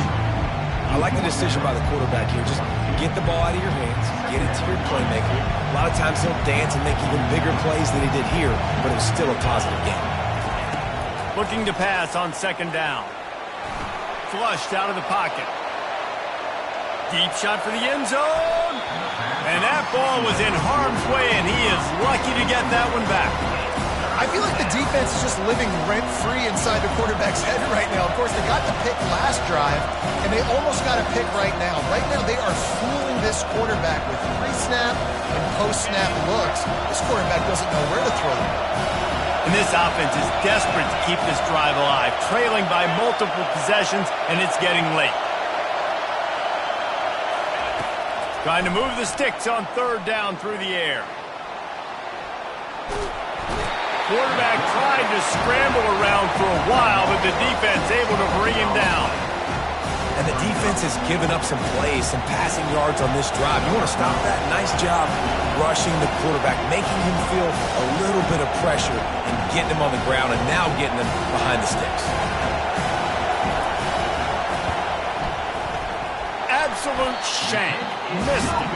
I like the decision by the quarterback here. Just get the ball out of your hands, get it to your playmaker. A lot of times he'll dance and make even bigger plays than he did here, but it was still a positive game. Looking to pass on second down. Flushed out of the pocket. Deep shot for the end zone. And that ball was in harm's way, and he is lucky to get that one back. I feel like the defense is just living rent-free inside the quarterback's head right now. Of course, they got the pick last drive, and they almost got a pick right now. Right now, they are fooling this quarterback with pre-snap and post-snap looks. This quarterback doesn't know where to throw the ball. And this offense is desperate to keep this drive alive, trailing by multiple possessions, and it's getting late. Trying to move the sticks on third down through the air. Quarterback tried to scramble around for a while, but the defense able to bring him down. And the defense has given up some plays, some passing yards on this drive. You want to stop that? Nice job rushing the quarterback, making him feel a little bit of pressure and getting him on the ground and now getting him behind the sticks. Absolute shank. Missed it.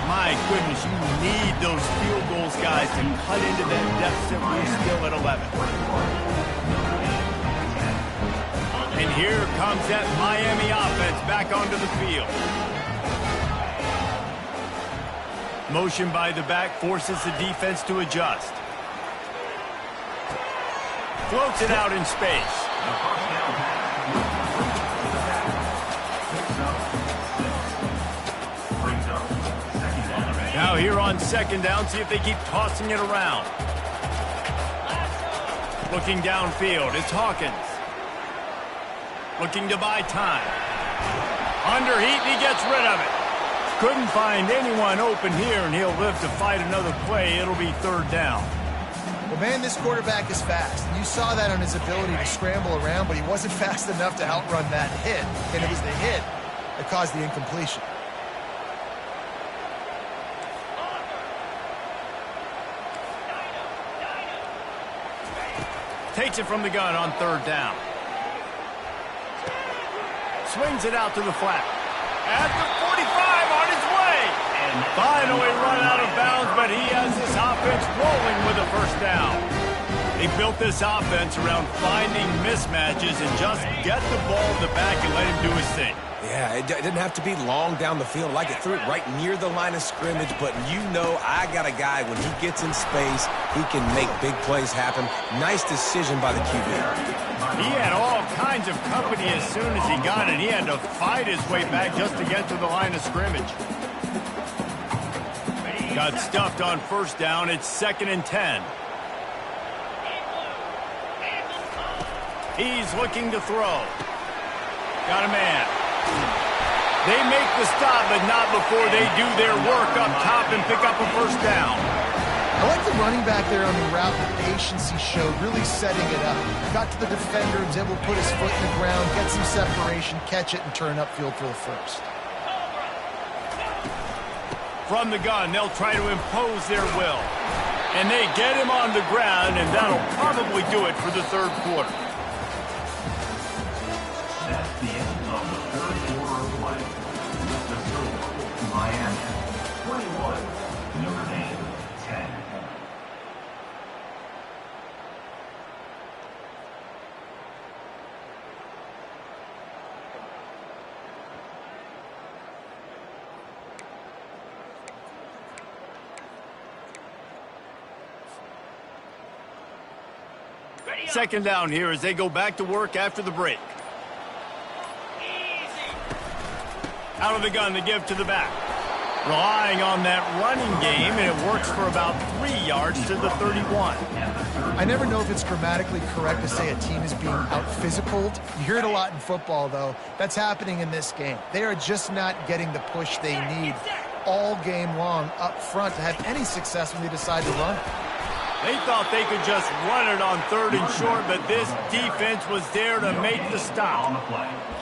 My goodness, you need those field goals, guys, to cut into that deficit. We're still at 11. And here comes that Miami offense back onto the field. Motion by the back forces the defense to adjust. Floats it out in space. Now here on second down, see if they keep tossing it around. Looking downfield, it's Hawkins. Looking to buy time. Under heat, and he gets rid of it. Couldn't find anyone open here, and he'll live to fight another play. It'll be third down. Well, man, this quarterback is fast. You saw that on his ability to scramble around, but he wasn't fast enough to outrun that hit. And it was the hit that caused the incompletion. Takes it from the gun on third down. Swings it out to the flat. At the 45 on his way. And finally run out of bounds, but he has this offense rolling with a first down. They built this offense around finding mismatches and just get the ball in the back and let him do his thing. Yeah, it didn't have to be long down the field. Like it threw it right near the line of scrimmage, but you know I got a guy, when he gets in space, he can make big plays happen. Nice decision by the QB. He had all kinds of company as soon as he got it. He had to fight his way back just to get to the line of scrimmage. Got stuffed on first down. It's 2nd and 10. He's looking to throw. Got a man. They make the stop, but not before they do their work up top and pick up a first down. I like the running back there on the route, the patience he showed, really setting it up. Got to the defender, was able to put his foot in the ground, get some separation, catch it, and turn upfield for the first. From the gun, they'll try to impose their will. And they get him on the ground, and that'll probably do it for the third quarter. That's the end of the third quarter of play. The score, Miami 21, Notre Dame 10. Second down here as they go back to work after the break. Out of the gun to give to the back. Relying on that running game, and it works for about 3 yards to the 31. I never know if it's grammatically correct to say a team is being out-physicaled. You hear it a lot in football, though. That's happening in this game. They are just not getting the push they need all game long up front to have any success when they decide to run it. They thought they could just run it on 3rd and short, but this defense was there to make the stop.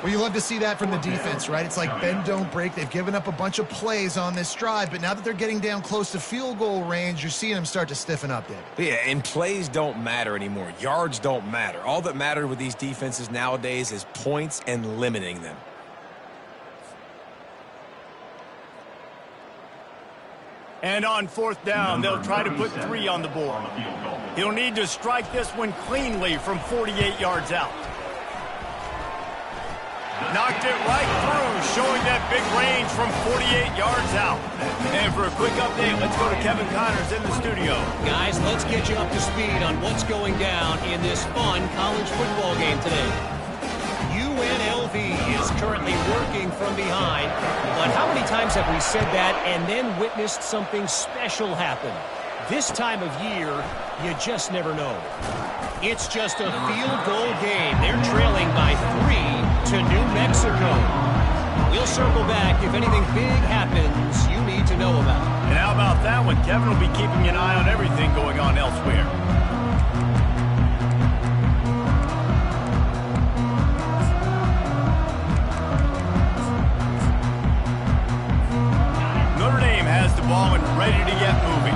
Well, you love to see that from the defense, right? It's like bend, don't break. They've given up a bunch of plays on this drive, but now that they're getting down close to field goal range, you're seeing them start to stiffen up, David. Yeah, and plays don't matter anymore. Yards don't matter. All that matters with these defenses nowadays is points and limiting them. And on fourth down, they'll try to put 3 on the board. He'll need to strike this one cleanly from 48 yards out. Knocked it right through, showing that big range from 48 yards out. And for a quick update, let's go to Kevin Connors in the studio. Guys, let's get you up to speed on what's going down in this fun college football game today. UNLV is currently working from behind, but how many times have we said that and then witnessed something special happen? This time of year, you just never know. It's just a field goal game. They're trailing by 3 to New Mexico. We'll circle back if anything big happens you need to know about. And how about that one? Kevin will be keeping an eye on everything going on elsewhere. Notre Dame has the ball and ready to get moving.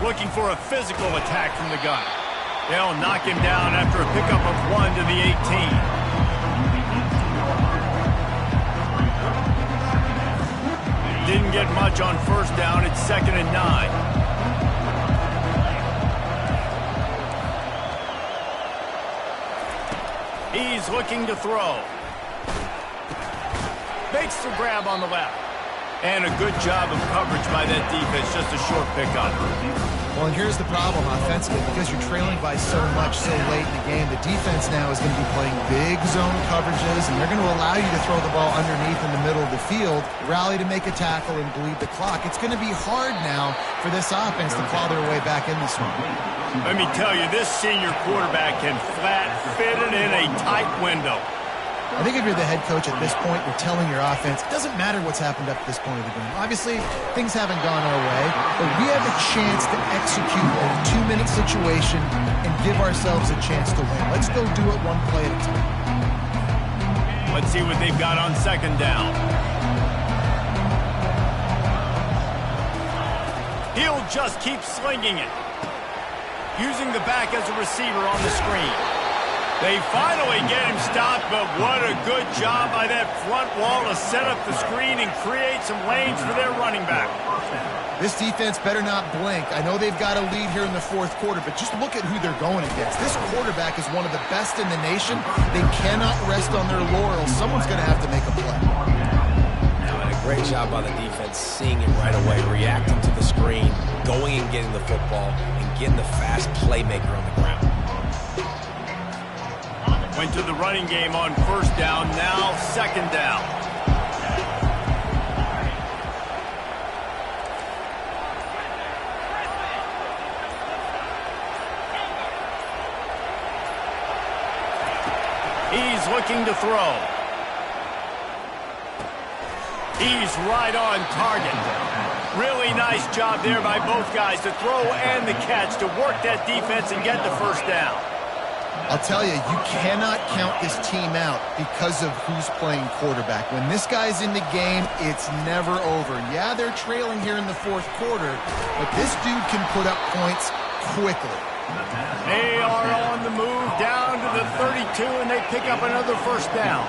Looking for a physical attack from the gun. They'll knock him down after a pickup of 1 to the 18. Didn't get much on first down. It's 2nd and 9. He's looking to throw. Makes the grab on the left. And a good job of coverage by that defense. Just a short pickup. Well, and here's the problem offensively. Because you're trailing by so much so late in the game, the defense now is going to be playing big zone coverages, and they're going to allow you to throw the ball underneath in the middle of the field, rally to make a tackle, and bleed the clock. It's going to be hard now for this offense to claw their way back in this one. Let me tell you, this senior quarterback can flat fit it in a tight window. I think if you're the head coach at this point, you're telling your offense, it doesn't matter what's happened up to this point of the game. Obviously, things haven't gone our way, but we have a chance to execute a 2-minute situation and give ourselves a chance to win. Let's go do it one play at a time. Let's see what they've got on 2nd down. He'll just keep slinging it. Using the back as a receiver on the screen. They finally get him stopped, but what a good job by that front wall to set up the screen and create some lanes for their running back. This defense better not blink. I know they've got a lead here in the 4th quarter, but just look at who they're going against. This quarterback is one of the best in the nation. They cannot rest on their laurels. Someone's going to have to make a play. And a great job by the defense, seeing it right away, reacting to the screen, going and getting the football, and getting the fast playmaker on the ground. Went to the running game on 1st down, now 2nd down. He's looking to throw. He's right on target. Really nice job there by both guys to throw and the catch to work that defense and get the 1st down. I'll tell you, you cannot count this team out because of who's playing quarterback. When this guy's in the game, it's never over. Yeah, they're trailing here in the 4th quarter, but this dude can put up points quickly. They are on the move down to the 32, and they pick up another 1st down.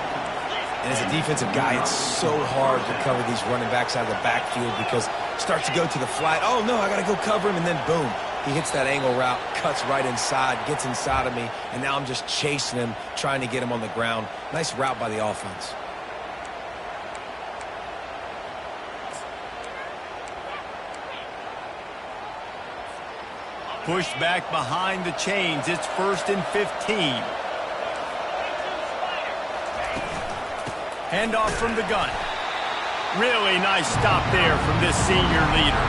And as a defensive guy, it's so hard to cover these running backs out of the backfield because it starts to go to the flat. Oh, no, I got to go cover him, and then boom. He hits that angle route, cuts right inside, gets inside of me, and now I'm just chasing him, trying to get him on the ground. Nice route by the offense. Pushed back behind the chains. It's 1st and 15. Handoff from the gun. Really nice stop there from this senior leader.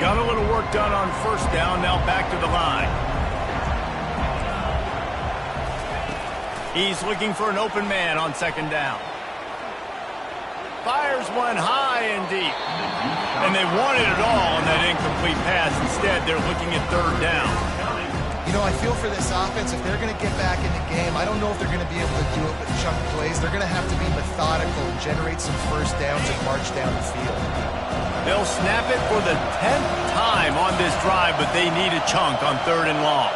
Got a little work done on 1st down, now back to the line. He's looking for an open man on 2nd down. Fires one high and deep. And they wanted it all on that incomplete pass. Instead, they're looking at 3rd down. You know, I feel for this offense, if they're going to get back in the game, I don't know if they're going to be able to do it with chunk plays. They're going to have to be methodical and generate some first downs and march down the field. They'll snap it for the 10th time on this drive, but they need a chunk on 3rd and long.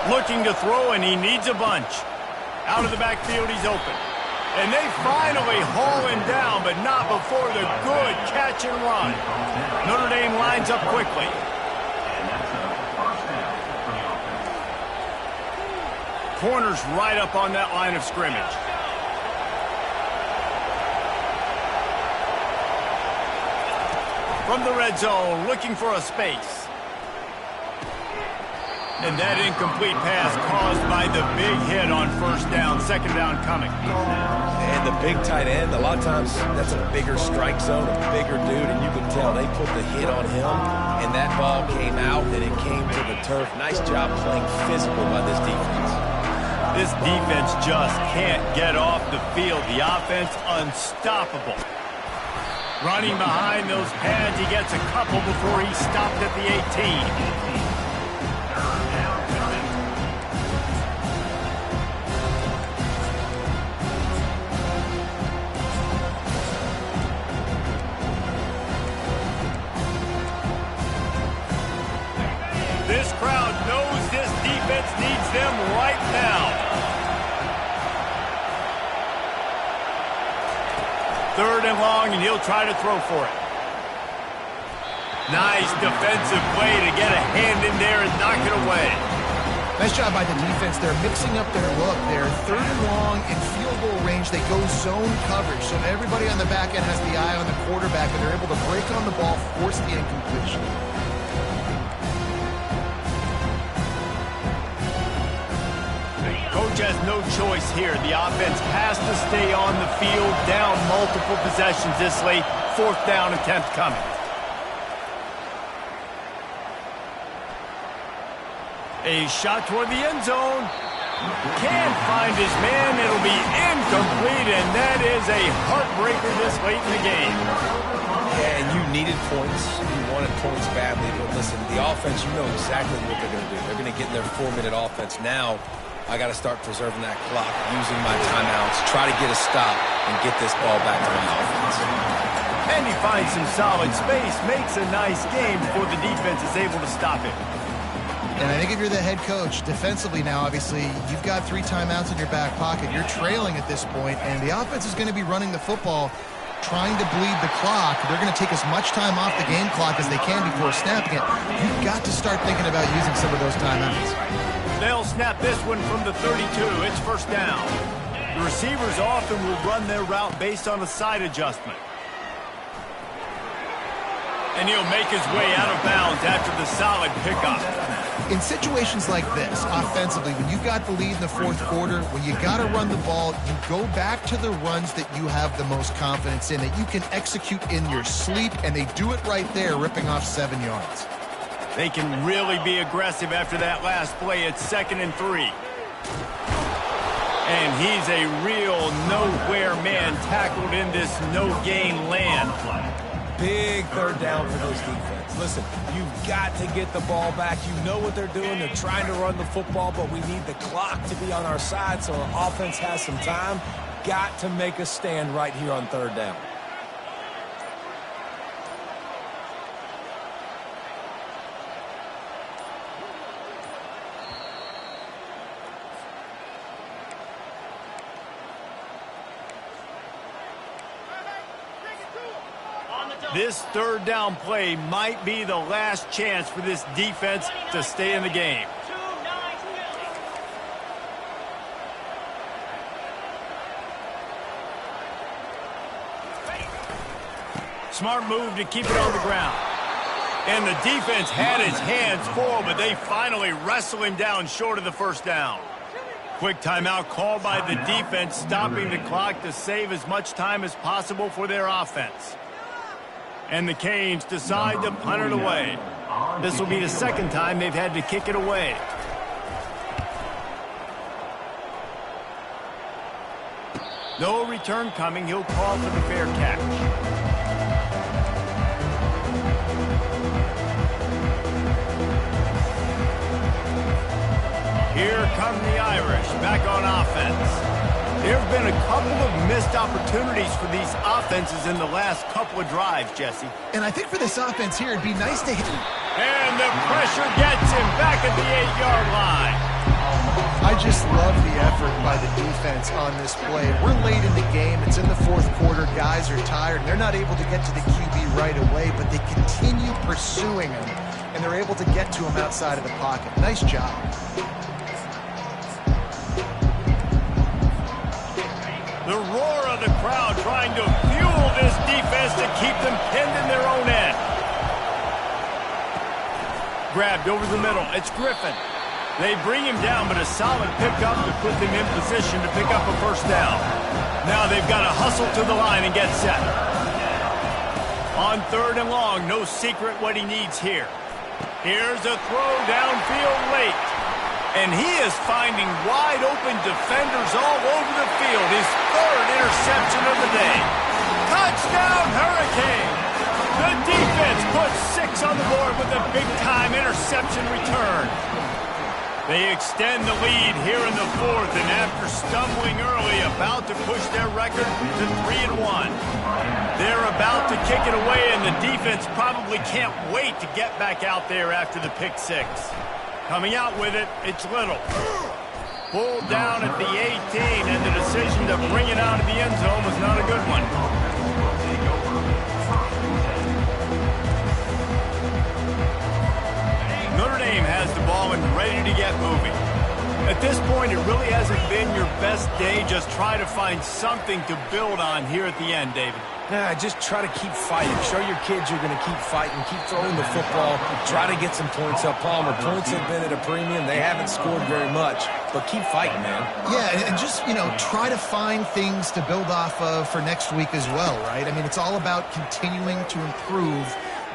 Looking to throw, and he needs a bunch. Out of the backfield, he's open. And they finally haul him down, but not before the good catch and run. Notre Dame lines up quickly. Corners right up on that line of scrimmage. From the red zone, looking for a space. And that incomplete pass caused by the big hit on 1st down, 2nd down coming. And the big tight end, a lot of times that's a bigger strike zone, a bigger dude, and you can tell they put the hit on him, and that ball came out, and it came to the turf. Nice job playing physical by this defense. This defense just can't get off the field. The offense unstoppable. Running behind those pads, he gets a couple before he stopped at the 18. This crowd knows this defense needs them right now. 3rd and long, and he'll try to throw for it. Nice defensive play to get a hand in there and knock it away. Nice job by the defense. They're mixing up their look. They're 3rd and long in field goal range. They go zone coverage, so everybody on the back end has the eye on the quarterback, and they're able to break on the ball, force the incompletion. Coach has no choice here. The offense has to stay on the field, down multiple possessions this late. 4th down attempt coming. A shot toward the end zone. Can't find his man. It'll be incomplete, and that is a heartbreaker this late in the game. Yeah, and you needed points. You wanted points badly. But listen, the offense, you know exactly what they're going to do. They're going to get in their 4-minute offense. Now, I got to start preserving that clock, using my timeouts, try to get a stop, and get this ball back to my offense. And he finds some solid space, makes a nice game before the defense is able to stop it. And I think if you're the head coach, defensively now, obviously, you've got 3 timeouts in your back pocket. You're trailing at this point, and the offense is going to be running the football, trying to bleed the clock. They're going to take as much time off the game clock as they can before snapping it. You've got to start thinking about using some of those timeouts. They'll snap this one from the 32. It's 1st down. The receivers often will run their route based on a side adjustment. And he'll make his way out of bounds after the solid pickup. In situations like this, offensively, when you got the lead in the 4th quarter, when you got to run the ball, you go back to the runs that you have the most confidence in, that you can execute in your sleep, and they do it right there, ripping off 7 yards. They can really be aggressive after that last play. It's 2nd and 3. And he's a real nowhere man tackled in this no-gain land. Big 3rd down for this defense. Listen, you've got to get the ball back. You know what they're doing. They're trying to run the football, but we need the clock to be on our side so our offense has some time. Got to make a stand right here on 3rd down. This 3rd down play might be the last chance for this defense to stay in the game. Smart move to keep it on the ground. And the defense had his hands full, but they finally wrestle him down short of the 1st down. Quick timeout called by the defense, stopping the clock to save as much time as possible for their offense. And the Canes decide to punt it away. This will be the 2nd time they've had to kick it away. No return coming. He'll call for the fair catch. Here come the Irish back on offense. There have been a couple of missed opportunities for these offenses in the last couple of drives, Jesse. And I think for this offense here, it'd be nice to hit. And the pressure gets him back at the 8-yard line. I just love the effort by the defense on this play. We're late in the game. It's in the fourth quarter. Guys are tired. They're not able to get to the QB right away, but they continue pursuing him, and they're able to get to him outside of the pocket. Nice job. The roar of the crowd trying to fuel this defense to keep them pinned in their own end. Grabbed over the middle. It's Griffin. They bring him down, but a solid pickup to put them in position to pick up a first down. Now they've got to hustle to the line and get set. On 3rd and long, no secret what he needs here. Here's a throw downfield late. And he is finding wide-open defenders all over the field. His 3rd interception of the day. Touchdown, Hurricane! The defense puts 6 on the board with a big-time interception return. They extend the lead here in the 4th, and after stumbling early, about to push their record to 3-1. They're about to kick it away, and the defense probably can't wait to get back out there after the pick 6. Coming out with it, it's Little. Pulled down at the 18, and the decision to bring it out of the end zone was not a good one. Notre Dame has the ball and ready to get moving. At this point, it really hasn't been your best day. Just try to find something to build on here at the end, David. Nah, just try to keep fighting. Show your kids you're going to keep fighting. Keep throwing the football. Try to get some points up. Palmer, points have been at a premium. They haven't scored very much, but keep fighting, man. Yeah, and just, try to find things to build off of for next week as well, right? I mean, it's all about continuing to improve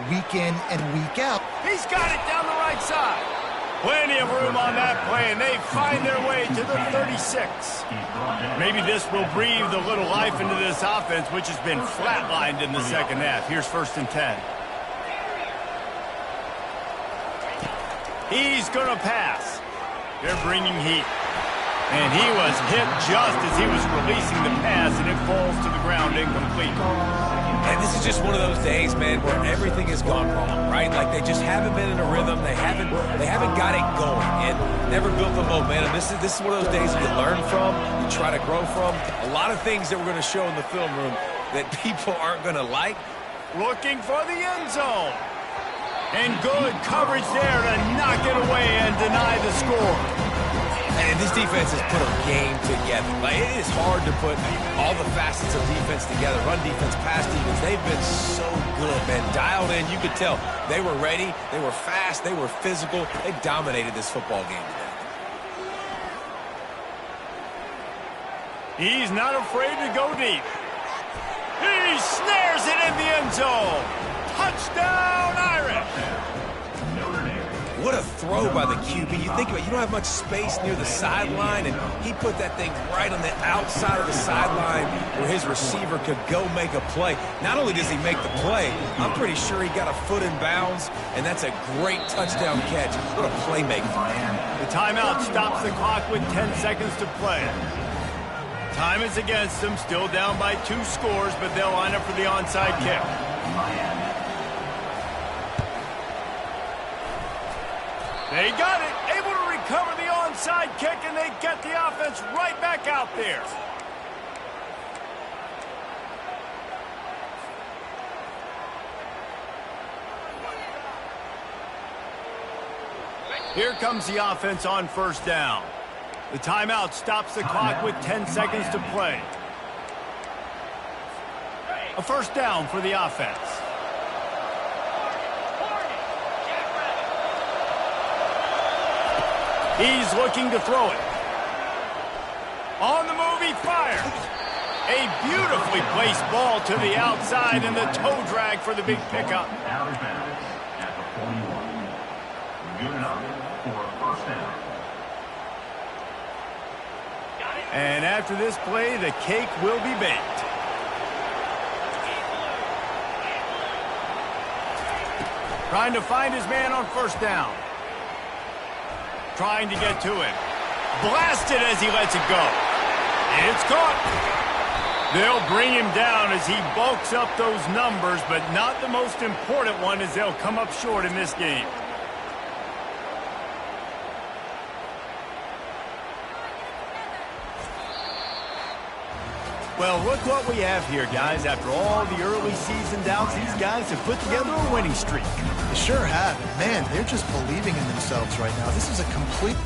week in and week out. He's got it down the right side. Plenty of room on that play, and they find their way to the 36. Maybe this will breathe a little life into this offense, which has been flatlined in the second half. Here's 1st and 10. He's going to pass. They're bringing heat. And he was hit just as he was releasing the pass, and it falls to the ground incomplete. And this is just one of those days, man, where everything has gone wrong, right? Like they just haven't been in a rhythm. They haven't got it going and never built the momentum. This is one of those days you learn from, you try to grow from. A lot of things that we're going to show in the film room that people aren't going to like. Looking for the end zone. And good coverage there to knock it away and deny the score. And this defense has put a game together. Like, it is hard to put all the facets of defense together. Run defense, pass defense. They've been so good, man. Dialed in. You could tell they were ready. They were fast. They were physical. They dominated this football game today. He's not afraid to go deep. He snares it in the end zone. Touchdown, Irish. What a throw by the QB. You think about it, you don't have much space near the sideline, and he put that thing right on the outside of the sideline where his receiver could go make a play. Not only does he make the play, I'm pretty sure he got a foot in bounds, and that's a great touchdown catch. What a playmaker. The timeout stops the clock with 10 seconds to play. Time is against them, still down by 2 scores, but they'll line up for the onside kick. They got it, able to recover the onside kick, and they get the offense right back out there. Here comes the offense on 1st down. The timeout stops the clock with 10 seconds to play. A 1st down for the offense. He's looking to throw it. On the move, he fires. A beautifully placed ball to the outside, and the toe drag for the big pickup. Out of bounds at the 41. Good enough for a 1st down. And after this play, the cake will be baked. Trying to find his man on first down. Trying to get to him. Blasted as he lets it go. It's caught. They'll bring him down as he bulks up those numbers, but not the most important one as they'll come up short in this game. Well, look what we have here, guys. After all the early season doubts, these guys have put together a winning streak. They sure have. Man, they're just believing in themselves right now. This is a complete...